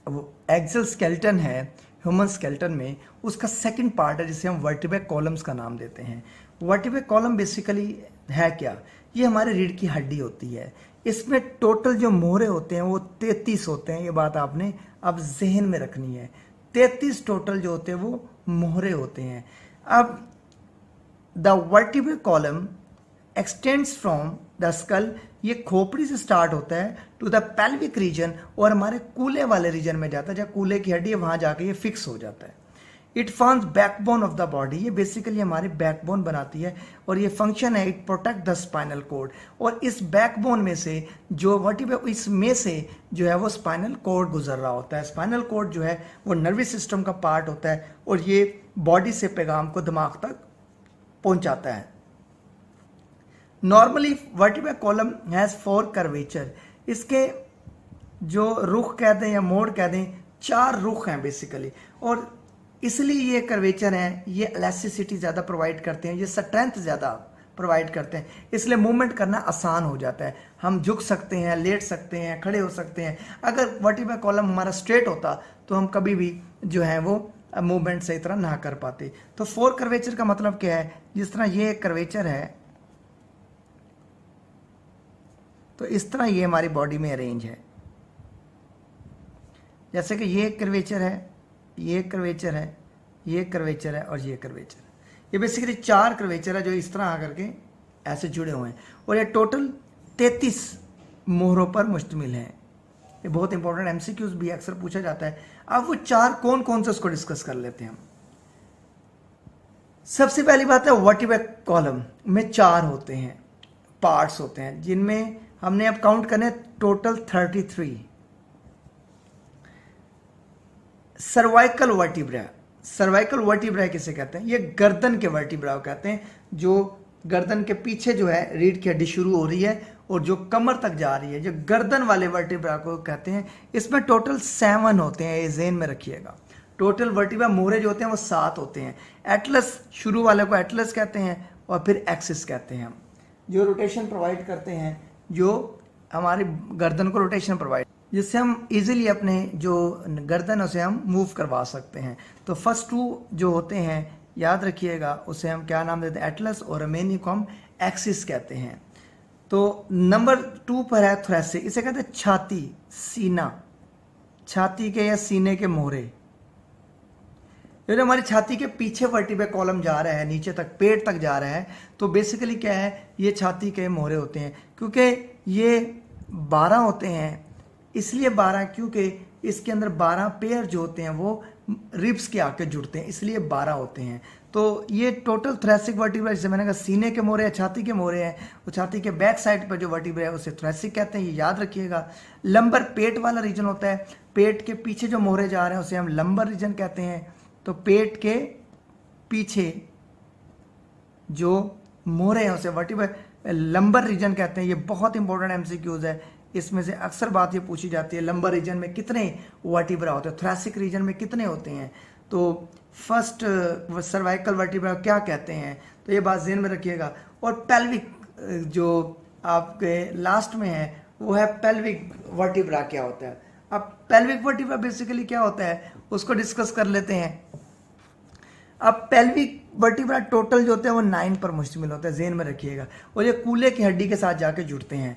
Axle skeleton है human skeleton में, उसका सेकंड पार्ट है जिसे हम वर्टिब्रे कॉलम्स का नाम देते हैं। वर्टिब्रे कॉलम बेसिकली है क्या, ये हमारे रीढ़ की हड्डी होती है। इसमें टोटल जो मोहरे होते हैं वो 33 होते हैं। ये बात आपने अब जहन में रखनी है, 33 टोटल जो होते हैं वो मोहरे होते हैं। अब the vertebrae column extends from the skull, ये खोपड़ी से स्टार्ट होता है टू द पेल्विक रीजन, और हमारे कूल्हे वाले रीजन में जाता है, जहाँ कूल्हे की हड्डी है वहां जाके ये फिक्स हो जाता है। It forms backbone of the body, ये बेसिकली हमारी बैकबोन बनाती है, और ये फंक्शन है it protect the spinal cord. और इस बैकबोन में से जो वर्टिब्रे, इसमें से जो है वो स्पाइनल कोड गुजर रहा होता है। स्पाइनल कोड जो है वो नर्वस सिस्टम का पार्ट होता है, और ये बॉडी से पैगाम को दिमाग तक पहुंचाता है। Normally vertebrae column has 4 curvature, इसके जो रुख कहते हैं या मोड़ कहते हैं, 4 रुख हैं बेसिकली, और इसलिए ये कर्वेचर हैं, ये इलास्टिसिटी ज़्यादा प्रोवाइड करते हैं, ये स्ट्रेंथ ज़्यादा प्रोवाइड करते हैं, इसलिए मूवमेंट करना आसान हो जाता है। हम झुक सकते हैं, लेट सकते हैं, खड़े हो सकते हैं। अगर वर्टिब्रे कॉलम हमारा स्ट्रेट होता तो हम कभी भी जो है वो मूवमेंट सही तरह ना कर पाते। तो 4 कर्वेचर का मतलब क्या है, जिस तरह ये एक कर्वेचर है तो इस तरह ये हमारी बॉडी में अरेंज है। जैसे कि ये एक कर्वेचर है, ये कर्वेचर है, ये कर्वेचर है और ये कर्वेचर। ये बेसिकली 4 कर्वेचर है जो इस तरह आकर के ऐसे जुड़े हुए हैं, और ये टोटल 33 मोहरों पर मुश्तमिल है। ये बहुत इंपॉर्टेंट एमसीक्यूज भी अक्सर पूछा जाता है। अब वो 4 कौन कौन से उसको डिस्कस कर लेते हैं हम। सबसे पहली बात है वर्टिब्रे कॉलम में 4 होते हैं, पार्ट्स होते हैं, जिनमें हमने अब काउंट करने total 33। Cervical vertebra, cervical vertebra किसे कहते हैं, ये गर्दन के वर्टिब्रा कहते हैं, जो गर्दन के पीछे जो है रीढ़ की हड्डी शुरू हो रही है और जो कमर तक जा रही है, जो गर्दन वाले वर्टिब्रा को कहते हैं। इसमें टोटल 7 होते हैं, ये ज़हन में रखिएगा। टोटल वर्टिब्रा मोहरे जो होते हैं वो 7 होते हैं। एटलस, शुरू वाले को एटलस कहते हैं, और फिर एक्सिस कहते हैं हम, जो रोटेशन प्रोवाइड करते हैं, जो हमारी गर्दन को रोटेशन प्रोवाइड, जिससे हम इजीली अपने जो गर्दन उसे हम मूव करवा सकते हैं। तो फर्स्ट 2 जो होते हैं याद रखिएगा, उसे हम क्या नाम देते हैं, एटलस, और रिमेनिंग को हम एक्सिस कहते हैं। तो नंबर 2 पर है थोरेसिक, इसे कहते हैं छाती, सीना, छाती के या सीने के मोहरे। जो हमारी छाती के पीछे वर्टिब्रे कॉलम जा रहा है, नीचे तक पेट तक जा रहा है, तो बेसिकली क्या है, ये छाती के मोहरे होते हैं। क्योंकि ये 12 होते हैं, इसलिए 12 क्योंकि इसके अंदर 12 पेयर जो होते हैं वो रिब्स के आके जुड़ते हैं, इसलिए 12 होते हैं। तो ये टोटल थोरेसिक वर्टिब्रा, जैसे मैंने कहा सीने के मोहरे, छाती के मोहरे हैं, वो छाती के बैक साइड पर जो वर्टिब्रा है उसे थोरेसिक कहते हैं, ये याद रखिएगा। लंबर पेट वाला रीजन होता है, पेट के पीछे जो मोहरे जा रहे हैं उसे हम लंबर रीजन कहते हैं। तो पेट के पीछे जो मोहरे हैं उसे वर्टिब्रा लंबर रीजन कहते हैं। ये बहुत इंपॉर्टेंट एमसीक्यूज है, इसमें से अक्सर बात ये पूछी जाती है, लंबर रीजन में कितने वर्टिब्रा होते हैं, थोरेसिक रीजन में कितने होते हैं। तो फर्स्ट सर्वाइकल वर्टिब्रा क्या कहते हैं, तो ये बात ज़हन में रखिएगा। और पेल्विक जो आपके लास्ट में है वो है पेल्विक वर्टिब्रा क्या होता है। अब पेल्विक वर्टिब्रा बेसिकली क्या होता है उसको डिस्कस कर लेते हैं। अब पेल्विक वर्टिब्रा टोटल जो होते हैं वो 9 पर मुश्तमिल होता है, ज़हन में रखिएगा, और ये कूल्हे की हड्डी के साथ जाके जुड़ते हैं।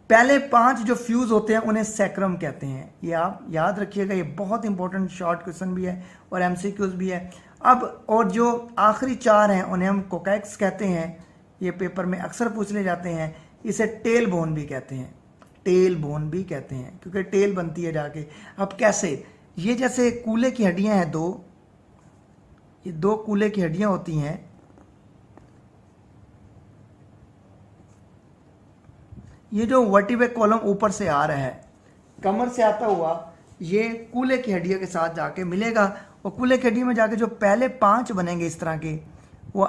पहले 5 जो फ्यूज होते हैं उन्हें सैक्रम कहते हैं, ये आप याद रखिएगा, ये बहुत इंपॉर्टेंट शॉर्ट क्वेश्चन भी है और एमसीक्यूज भी है। अब और जो आखिरी 4 हैं उन्हें हम कोकैक्स कहते हैं, ये पेपर में अक्सर पूछ ले जाते हैं। इसे टेल बोन भी कहते हैं, टेल बोन भी कहते हैं, क्योंकि टेल बनती है जाके। अब कैसे, ये जैसे कूल्हे की हड्डियां हैं 2, ये 2 कूल्हे की हड्डियां होती हैं, ये जो वर्टिब्रे कॉलम ऊपर से आ रहा है, कमर से आता हुआ, ये कूल्हे की हड्डियों के साथ जाके मिलेगा, और कूल्हे की हड्डी में जाके जो पहले 5 बनेंगे इस तरह के, वो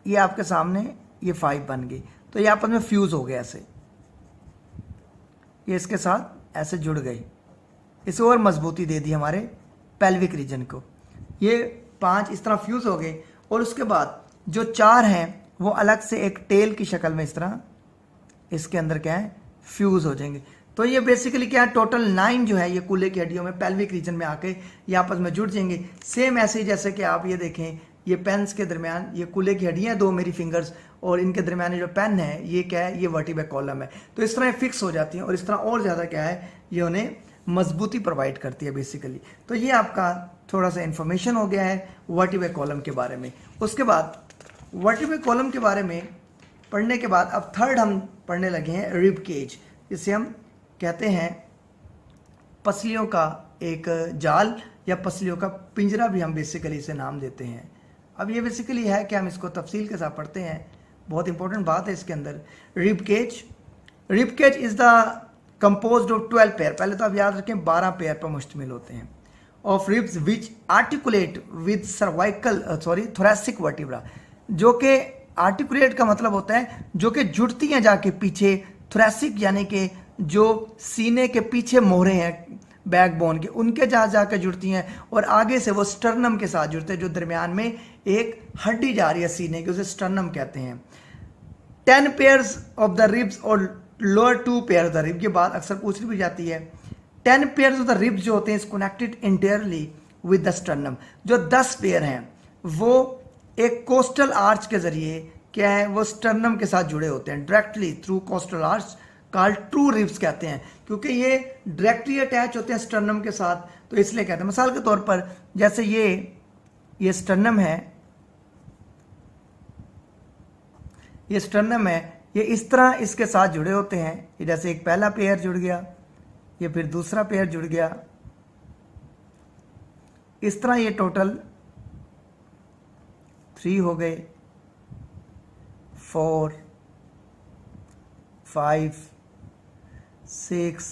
ये आपके सामने ये 5 बन गई। तो ये आपस में फ्यूज हो गए, ऐसे ये इसके साथ ऐसे जुड़ गई, इसे और मजबूती दे दी हमारे पेल्विक रीजन को। ये 5 इस तरह फ्यूज हो गए, और उसके बाद जो 4 हैं वो अलग से एक टेल की शक्ल में इस तरह इसके अंदर क्या है फ्यूज हो जाएंगे। तो ये बेसिकली क्या है, टोटल 9 जो है ये कूल्हे की हड्डियों में पेल्विक रीजन में आके ये आपस में जुड़ जाएंगे। सेम ऐसे ही जैसे कि आप ये देखें, ये पेन्स के दरमियान ये कूल्हे की हड्डियां दो मेरी फिंगर्स, और इनके दरमियान जो पेन है ये क्या है, ये वर्टिब्रल कॉलम है। तो इस तरह ये फिक्स हो जाती हैं और इस तरह और ज़्यादा क्या है, ये उन्हें मजबूती प्रोवाइड करती है बेसिकली। तो ये आपका थोड़ा सा इंफॉर्मेशन हो गया है वर्टिब्रल कॉलम के बारे में। उसके बाद वर्टिब्रल कॉलम के बारे में पढ़ने के बाद अब थर्ड हम पढ़ने लगे हैं रिब केज, जिसे हम कहते हैं पसलियों का एक जाल या पसलियों का पिंजरा भी हम बेसिकली इसे नाम देते हैं। अब ये बेसिकली है कि हम इसको तफसील के साथ पढ़ते हैं, बहुत इंपॉर्टेंट बात है इसके अंदर। Rib cage is the composed of 12 pair, पहले तो आप याद रखें 12 पेयर पर मुश्तमिल होते हैं, of ribs which articulate with thoracic vertebra, जो कि आर्टिकुलेट का मतलब होता है जो कि जुड़ती हैं जाके पीछे, थोरैसिक यानी कि जो सीने के पीछे मोहरे हैं बैकबोन के, उनके जहाँ जाकर जुड़ती हैं, और आगे से वो स्टर्नम के साथ जुड़ते हैं, जो दरमियान में एक हड्डी जा रही है सीने की, उसे स्टर्नम कहते हैं। 10 पेयर्स ऑफ द रिब्स और lower 2 pair of the rib, ये बात अक्सर पूछ भी जाती है। 10 पेयर्स ऑफ द रिब्स जो होते हैं is connected entirely with the sternum, जो 10 पेयर हैं वो एक कोस्टल आर्च के जरिए क्या है, वो स्टर्नम के साथ जुड़े होते हैं directly through coastal arch, called true ribs कहते हैं, क्योंकि ये डायरेक्टली अटैच होते हैं स्टर्नम के साथ, तो इसलिए कहते हैं। मिसाल के तौर पर जैसे ये स्टर्नम है, ये स्टर्नम है, ये इस तरह इसके साथ जुड़े होते हैं। ये जैसे एक पहला पेयर जुड़ गया, ये फिर दूसरा पेयर जुड़ गया, इस तरह ये टोटल 3 हो गए, 4, 5, 6,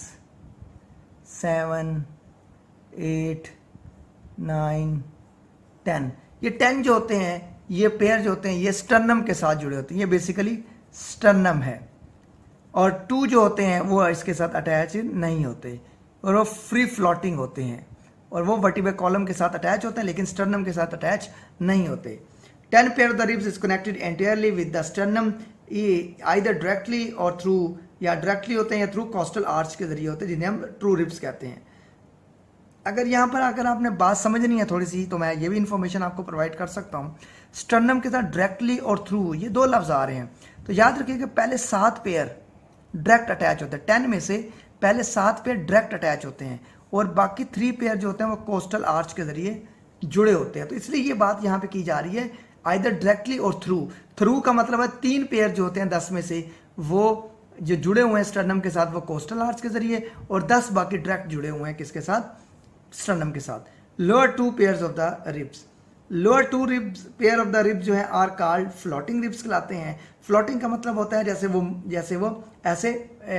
7, 8, 9, 10। ये 10 जो होते हैं, ये पेयर जो होते हैं, ये स्टर्नम के साथ जुड़े होते हैं, ये बेसिकली स्टर्नम है। और 2 जो होते हैं वो इसके साथ अटैच नहीं होते, और वो फ्री फ्लोटिंग होते हैं, और वो वर्टिब्रल कॉलम के साथ अटैच होते हैं लेकिन स्टर्नम के साथ अटैच नहीं होते। 10 pair of the ribs is connected entirely with the sternum, either directly और थ्रू, या डायरेक्टली होते हैं या थ्रू कोस्टल आर्च के जरिए होते हैं, जिन्हें हम ट्रू रिब्स कहते हैं। अगर यहाँ पर अगर आपने बात समझनी है थोड़ी सी, तो मैं ये भी इंफॉर्मेशन आपको प्रोवाइड कर सकता हूँ। स्टर्नम के साथ डायरेक्टली और थ्रू ये 2 लफ्ज आ रहे हैं, तो याद रखिए कि पहले 7 पेयर डायरेक्ट अटैच होते हैं, 10 में से पहले 7 पेयर डायरेक्ट अटैच होते हैं, और बाकी 3 पेयर जो होते हैं वो कोस्टल आर्च के जरिए जुड़े होते हैं। तो इसलिए ये बात यहाँ पे की जा रही है आइदर डायरेक्टली और थ्रू का मतलब है 3 पेयर जो होते हैं 10 में से वो जो जुड़े हुए हैं स्टर्नम के साथ वो कोस्टल आर्च के जरिए, और 10 बाकी डायरेक्ट जुड़े हुए हैं किसके साथ, स्टर्नम के साथ। Lower 2 pairs of the ribs, lower 2 ribs pair of the ribs जो है आर कॉल्ड फ्लोटिंग रिब्स कहलाते हैं। फ्लोटिंग का मतलब होता है जैसे वो ऐसे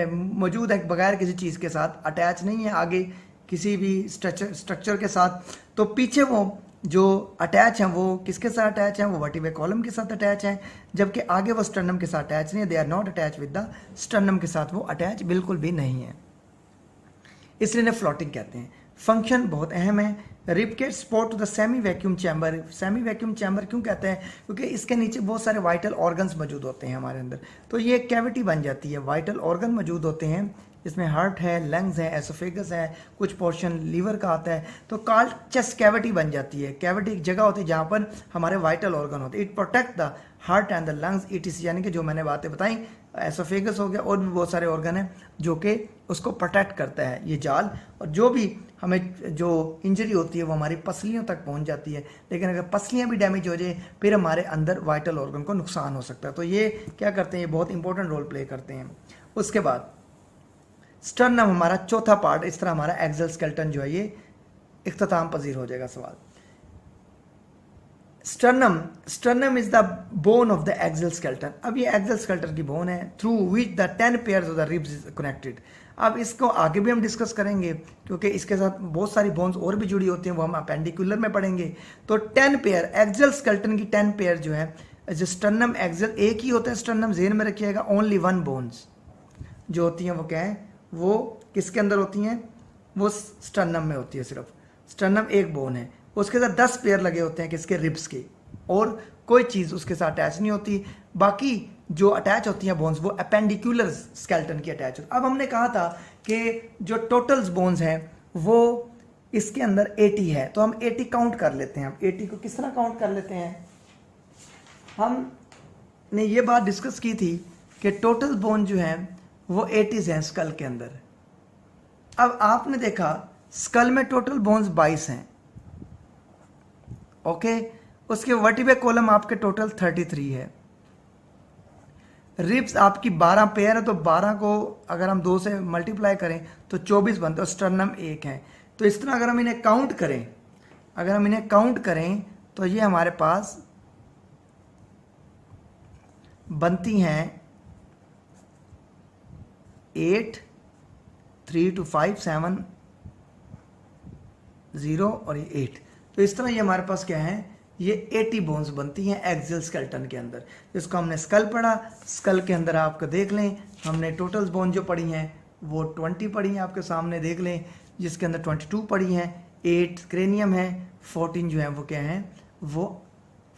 मौजूद है बगैर किसी चीज़ के साथ, अटैच नहीं है आगे किसी भी स्ट्रक्चर के साथ, तो पीछे वो जो अटैच हैं वो किसके साथ अटैच हैं, वो वर्टिब्रल कॉलम के साथ अटैच हैं, जबकि आगे वो स्टर्नम के साथ अटैच नहीं है, they are not attach with the sternum के साथ वो अटैच बिल्कुल भी नहीं है, इसलिए इन्हें फ्लोटिंग कहते हैं। फंक्शन बहुत अहम है। Rib cage support to the semi vacuum chamber, semi vacuum chamber क्यों कहते हैं, क्योंकि इसके नीचे बहुत सारे वाइटल ऑर्गन्स मौजूद होते हैं हमारे अंदर, तो ये कैविटी बन जाती है, वाइटल ऑर्गन मौजूद होते हैं, इसमें हार्ट है, लंग्स है, एसोफेगस है, कुछ पोर्शन लीवर का आता है, तो कॉल्ड चेस्ट कैविटी बन जाती है। कैविटी एक जगह होती है जहाँ पर हमारे वाइटल ऑर्गन होते हैं। It protect the heart and the lungs etc., यानी कि जो मैंने बातें बताई, एसोफेगस हो गया और भी बहुत सारे ऑर्गन हैं जो कि उसको प्रोटेक्ट करता है ये जाल, और जो भी हमें जो इंजरी होती है वो हमारी पसलियों तक पहुंच जाती है, लेकिन अगर पसलियां भी डैमेज हो जाए फिर हमारे अंदर वाइटल ऑर्गन को नुकसान हो सकता है। तो ये क्या करते हैं, ये बहुत इंपॉर्टेंट रोल प्ले करते हैं। उसके बाद स्टर्नम हमारा चौथा पार्ट, इस तरह हमारा एक्सल स्केलेटन जो है ये इख्तिताम पजीर हो जाएगा सवाल। Sternum is the bone of the axial skeleton. अब ये एक्सल स्केलेटन की बोन है through which the 10 pairs of the ribs is connected. अब इसको आगे भी हम डिस्कस करेंगे क्योंकि इसके साथ बहुत सारी बोन्स और भी जुड़ी होती हैं, वो हम अपेंडिकुलर में पढ़ेंगे। तो 10 पेयर एक्सल स्केलेटन की 10 पेयर जो है, जो स्टर्नम एक्सल एक ही होता है स्टर्नम, ज़हन में रखिएगा, ओनली 1 बोन्स जो होती हैं वो क्या है, वो किसके अंदर होती हैं, वो स्टर्नम में होती है, सिर्फ स्टर्नम एक बोन है, उसके साथ 10 पेयर लगे होते हैं किसके, रिब्स के, और कोई चीज़ उसके साथ अटैच नहीं होती। बाकी जो अटैच होती हैं बोन्स वो अपेंडिकुलर स्केलेटन की अटैच होती। अब हमने कहा था कि जो टोटल्स बोन्स हैं वो इसके अंदर 80 है, तो हम 80 काउंट कर लेते हैं। हम 80 को किस तरह काउंट कर लेते हैं, हमने ये बात डिस्कस की थी कि टोटल बोन जो है वो 80 हैं स्कल के अंदर। अब आपने देखा स्कल में टोटल बोन्स 22 हैं, ओके। उसके वर्टिब्रे कॉलम आपके टोटल 33 है। रिब्स आपकी 12 पेयर है, तो 12 को अगर हम 2 से मल्टीप्लाई करें तो 24 बनते हैं। स्टर्नम 1 है। तो इस तरह अगर हम इन्हें काउंट करें तो ये हमारे पास बनती हैं 8, 3 to 5, 7, 0 और ये 8। तो इस तरह ये हमारे पास क्या है, ये 80 बोन्स बनती हैं एक्सियल स्केलेटन के अंदर। जिसको हमने स्कल पढ़ा, स्कल के अंदर आपको देख लें हमने टोटल बोन जो पढ़ी हैं वो 20 पढ़ी हैं, आपके सामने देख लें, जिसके अंदर 22 पढ़ी हैं, 8 क्रेनियम है, 14 जो है वो क्या है, वो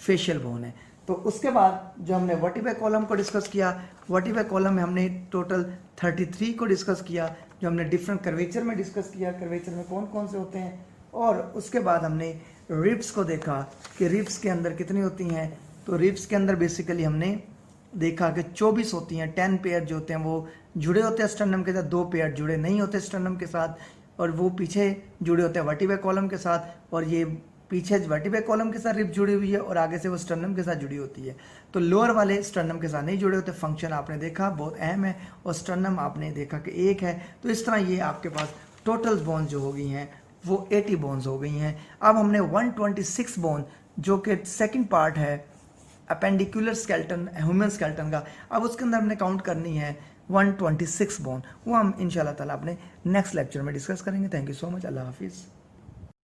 फेशियल बोन है। तो उसके बाद जो हमने वर्टिब्रे कॉलम को डिस्कस किया, वर्टिब्रे कॉलम में हमने टोटल 33 को डिस्कस किया, जो हमने डिफरेंट कर्वेचर में डिस्कस किया, कर्वेचर में कौन कौन से होते हैं। और उसके बाद हमने रिब्स को देखा कि रिब्स के अंदर कितनी होती हैं। तो रिब्स के अंदर बेसिकली हमने देखा कि 24 होती हैं। 10 पेयर जो होते हैं वो जुड़े होते हैं स्टर्नम के साथ, 2 पेयर जुड़े नहीं होते स्टर्नम के साथ, और वो पीछे जुड़े होते हैं वर्टिब्रे कॉलम के साथ। और ये पीछे वर्टिब्रे कॉलम के साथ रिब जुड़ी हुई है और आगे से वो स्टर्नम के साथ जुड़ी होती है। तो लोअर वाले स्टर्नम के साथ नहीं जुड़े होते। फंक्शन आपने देखा बहुत अहम है, और स्टर्नम आपने देखा कि 1 है। तो इस तरह ये आपके पास टोटल बोन्स जो हो गई हैं वो 80 बोन्स हो गई हैं। अब हमने 126 बोन जो कि सेकंड पार्ट है अपेंडिकुलर स्केलेटन ह्यूमन स्केलेटन का, अब उसके अंदर हमने काउंट करनी है 126 बोन। वो हम इंशाल्लाह ताला अपने नेक्स्ट लेक्चर में डिस्कस करेंगे। Thank you so much. अल्लाह हाफिज़।